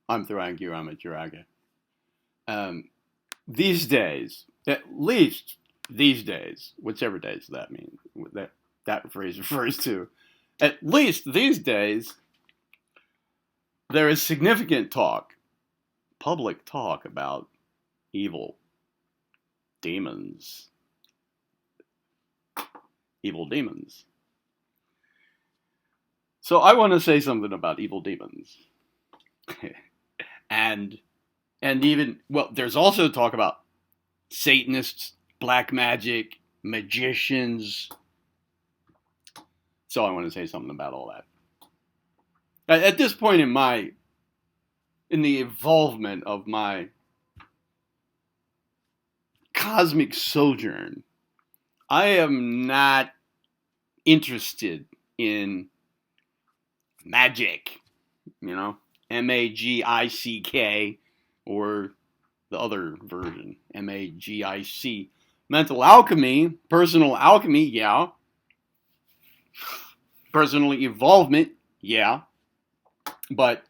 I'm thank you, I'm a Chiraga. These days, at least these days, whichever days that means, that phrase refers to, at least these days, there is significant talk, public talk about evil, demons, evil demons. So I want to say something about evil demons. and and even there's also talk about Satanists, black magic, magicians. So I want to say something about all that. At this point in the involvement of my cosmic sojourn, I am not interested in magic, MAGICK, or the other version, MAGIC. Mental alchemy, personal alchemy, yeah. Personal evolvement, yeah. But,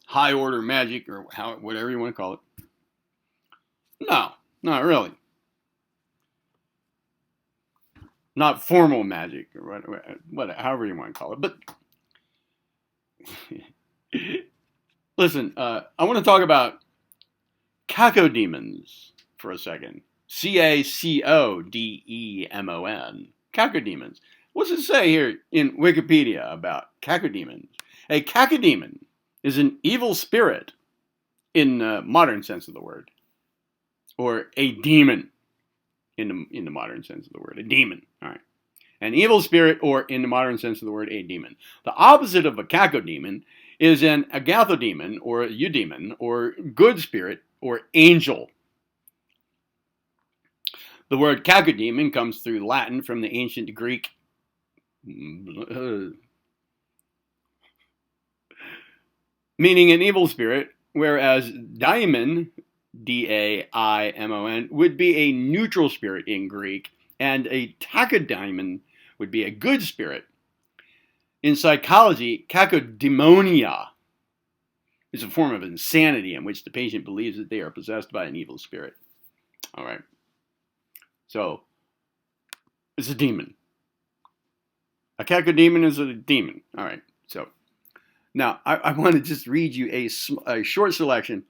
high order magic, or whatever you want to call it. No, not really. Not formal magic, or whatever, however you want to call it. But listen, I want to talk about cacodemons for a second. Cacodemon. Cacodemons. What's it say here in Wikipedia about cacodemons? A cacodemon is an evil spirit in the modern sense of the word, or a demon in the modern sense of the word, a demon. All right. An evil spirit, or in the modern sense of the word, a demon. The opposite of a cacodemon is an agathodemon, or a eudemon, or good spirit, or angel. The word cacodemon comes through Latin from the ancient Greek meaning an evil spirit, whereas daimon, D-A-I-M-O-N, would be a neutral spirit in Greek, and a cacodemon would be a good spirit. In psychology, cacodemoniac is a form of insanity in which the patient believes that they are possessed by an evil spirit. All right. So, it's a demon. A cacodemon is a demon. All right. So, now I want to just read you a short selection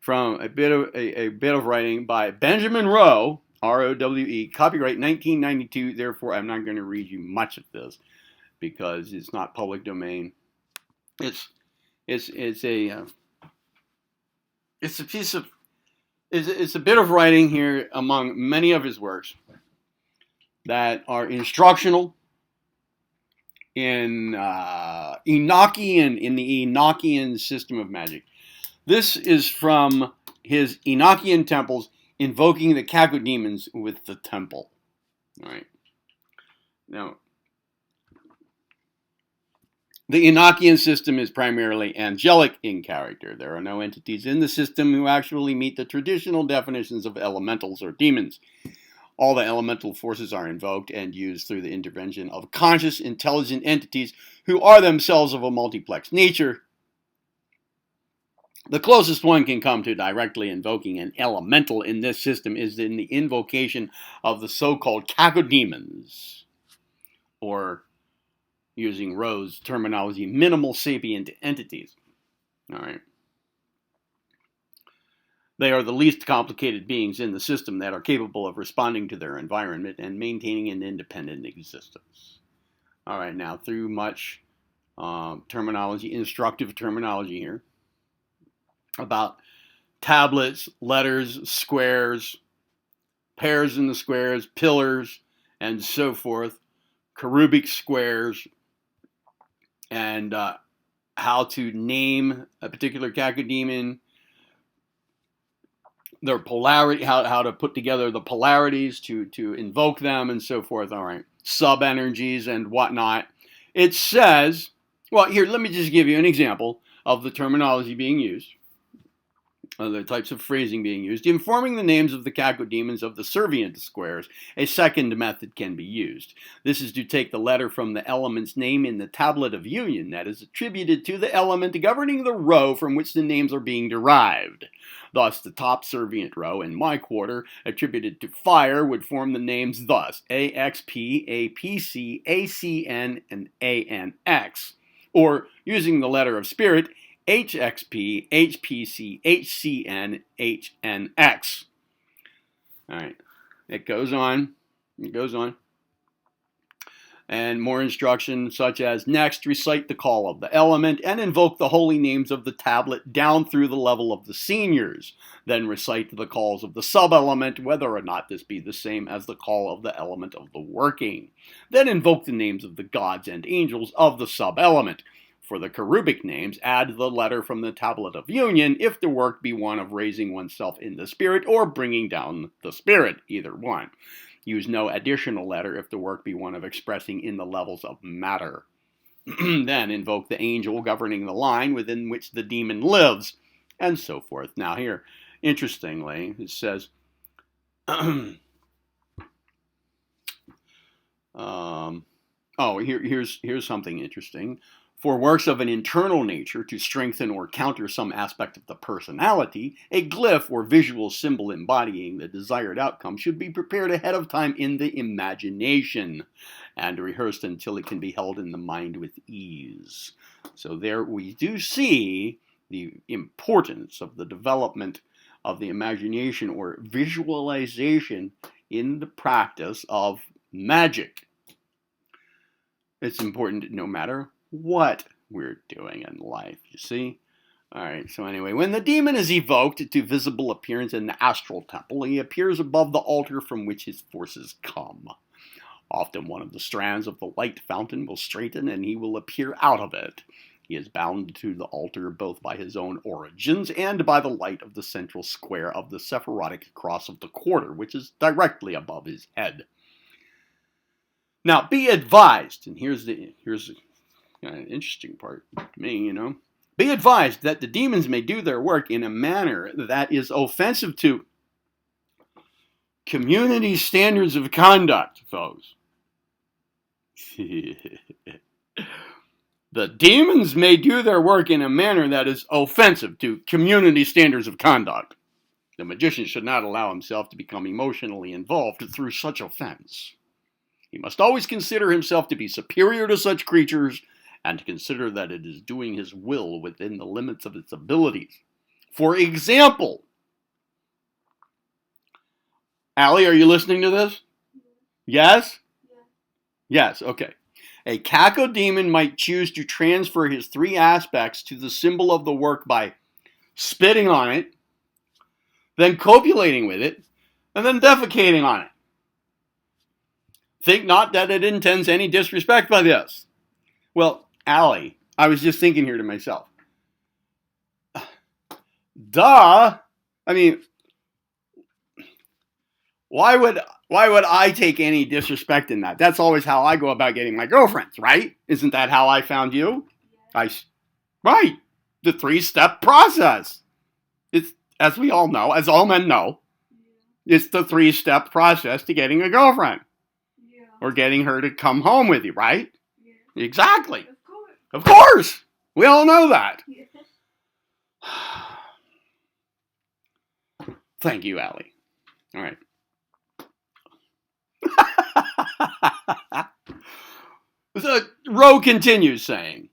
from a bit of writing by Benjamin Rowe, R-O-W-E, copyright 1992. Therefore, I'm not going to read you much of this because it's not public domain. It's a bit of writing here among many of his works that are instructional in the Enochian system of magic. This is from his Enochian temples, invoking the cacodemons with the temple. All right. Now, the Enochian system is primarily angelic in character. There are no entities in the system who actually meet the traditional definitions of elementals or demons. All the elemental forces are invoked and used through the intervention of conscious, intelligent entities who are themselves of a multiplex nature. The closest one can come to directly invoking an elemental in this system is in the invocation of the so-called cacodemons, or, using Rowe's terminology, minimal sapient entities. All right. They are the least complicated beings in the system that are capable of responding to their environment and maintaining an independent existence. All right, now through much terminology, instructive terminology here, about tablets, letters, squares, pairs in the squares, pillars, and so forth, cherubic squares, and how to name a particular cacodemon, their polarity, how to put together the polarities to invoke them, and so forth. All right, sub-energies and whatnot. It says, well, here, let me just give you an example of the terminology being used. other types of phrasing being used, informing the names of the cacodemons of the servient squares, a second method can be used. This is to take the letter from the element's name in the tablet of union that is attributed to the element governing the row from which the names are being derived. Thus, the top servient row in my quarter, attributed to fire, would form the names thus: AXP, APC, ACN, and ANX. Or, using the letter of spirit, HXP, HPC, HCN, HNX. All right, it goes on. It goes on. And more instructions such as, next, recite the call of the element and invoke the holy names of the tablet down through the level of the seniors. Then recite the calls of the sub-element, whether or not this be the same as the call of the element of the working. Then invoke the names of the gods and angels of the sub-element. For the cherubic names, add the letter from the tablet of union if the work be one of raising oneself in the spirit or bringing down the spirit, either one. Use no additional letter if the work be one of expressing in the levels of matter. Then invoke the angel governing the line within which the demon lives, and so forth. Now here, interestingly, it says, here's something interesting. For works of an internal nature to strengthen or counter some aspect of the personality, a glyph or visual symbol embodying the desired outcome should be prepared ahead of time in the imagination and rehearsed until it can be held in the mind with ease. So there we do see the importance of the development of the imagination or visualization in the practice of magic. It's important no matter what we're doing in life, you see? Alright, so anyway, when the demon is evoked to visible appearance in the astral temple, he appears above the altar from which his forces come. Often one of the strands of the light fountain will straighten and he will appear out of it. He is bound to the altar both by his own origins and by the light of the central square of the Sephirotic cross of the quarter, which is directly above his head. Now, be advised, and here's the interesting part to me, Be advised that the demons may do their work in a manner that is offensive to community standards of conduct, folks. The demons may do their work in a manner that is offensive to community standards of conduct. The magician should not allow himself to become emotionally involved through such offense. He must always consider himself to be superior to such creatures and to consider that it is doing his will within the limits of its abilities. For example, Allie, are you listening to this? Yes? Yes, okay. A cacodemon might choose to transfer his three aspects to the symbol of the work by spitting on it, then copulating with it, and then defecating on it. Think not that it intends any disrespect by this. Well, Allie, I was just thinking here to myself. Duh! I mean, why would I take any disrespect in that? That's always how I go about getting my girlfriends, right? Isn't that how I found you? Right. The 3-step process. It's, as we all know, as all men know, it's the 3-step process to getting a girlfriend. Yeah. Or getting her to come home with you, right? Yeah. Exactly. Of course! We all know that. Yeah. Thank you, Allie. All right. The Roe continues saying,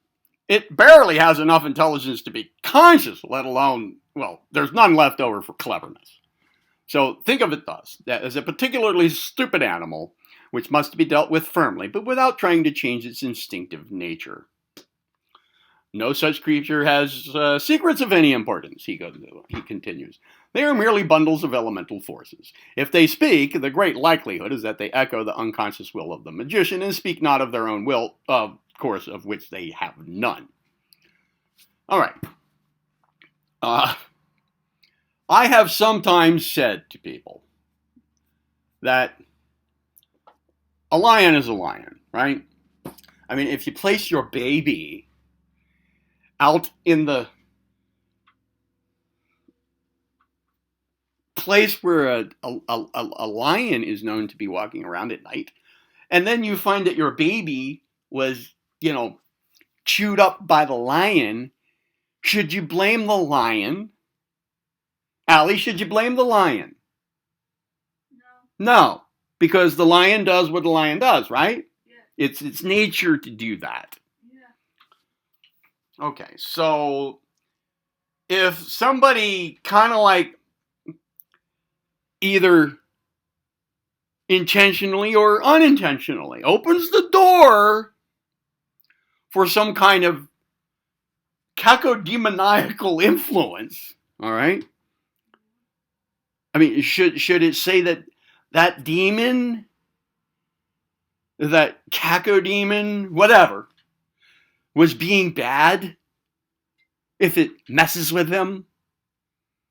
it barely has enough intelligence to be conscious, let alone, well, there's none left over for cleverness. So think of it thus, that as a particularly stupid animal, which must be dealt with firmly, but without trying to change its instinctive nature. No such creature has secrets of any importance, he continues. They are merely bundles of elemental forces. If they speak, the great likelihood is that they echo the unconscious will of the magician and speak not of their own will, of course, of which they have none. All right. I have sometimes said to people that a lion is a lion, right? I mean, if you place your baby out in the place where a lion is known to be walking around at night, and then you find that your baby was, chewed up by the lion, should you blame the lion? Allie, should you blame the lion? No, because the lion does what the lion does, right? Yeah. It's nature to do that. Yeah. Okay, so if somebody kind of like either intentionally or unintentionally opens the door for some kind of cacodemoniacal influence, all right? I mean, should it say that demon, that cacodemon, whatever, was being bad if it messes with him?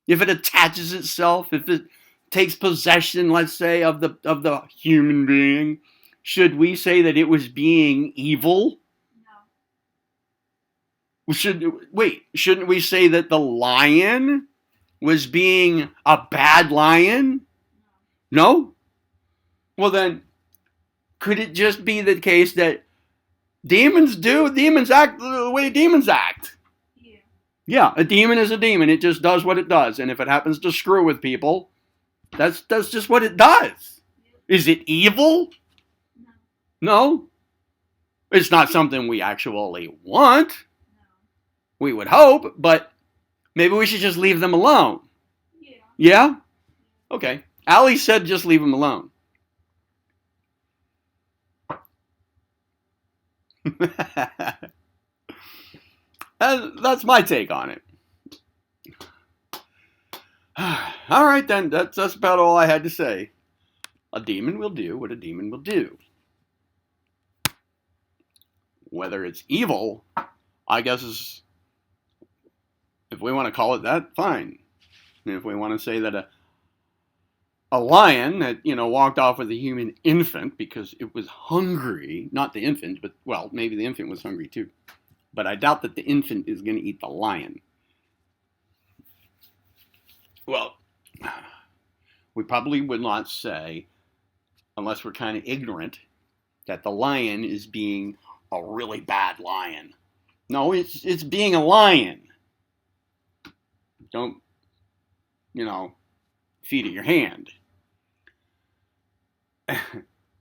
If it attaches itself, if it takes possession, let's say, of the human being, should we say that it was being evil? No. Shouldn't we say that the lion was being a bad lion? No? Well then, could it just be the case that demons act the way demons act? Yeah, a demon is a demon. It just does what it does. And if it happens to screw with people, that's just what it does. Is it evil? No. It's not something we actually want. We would hope, but maybe we should just leave them alone. Yeah? Okay. Allie said just leave them alone. And that's my take on it. All right, then. That's about all I had to say. A demon will do what a demon will do. Whether it's evil, I guess is, if we want to call it that, fine. And if we want to say that a lion that, walked off with a human infant because it was hungry, not the infant, but, well, maybe the infant was hungry too. But I doubt that the infant is going to eat the lion. Well, we probably would not say, unless we're kind of ignorant, that the lion is being a really bad lion. No, it's being a lion. Don't, feed it your hand.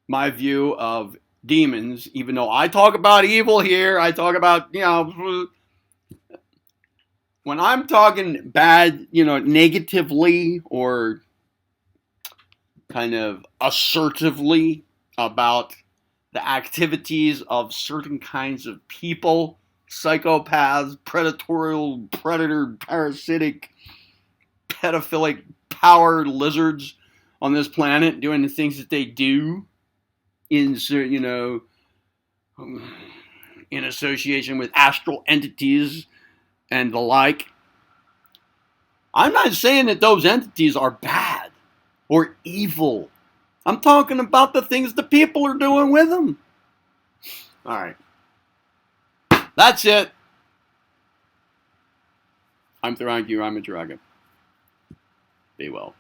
My view of demons, even though I talk about evil here, I talk about, when I'm talking bad, negatively or kind of assertively about the activities of certain kinds of people, psychopaths, predator, parasitic, pedophilic power lizards on this planet doing the things that they do in association with astral entities and the like. I'm not saying that those entities are bad or evil. I'm talking about the things the people are doing with them. All right. That's it. I'm Tharanku. I'm a dragon. Be well.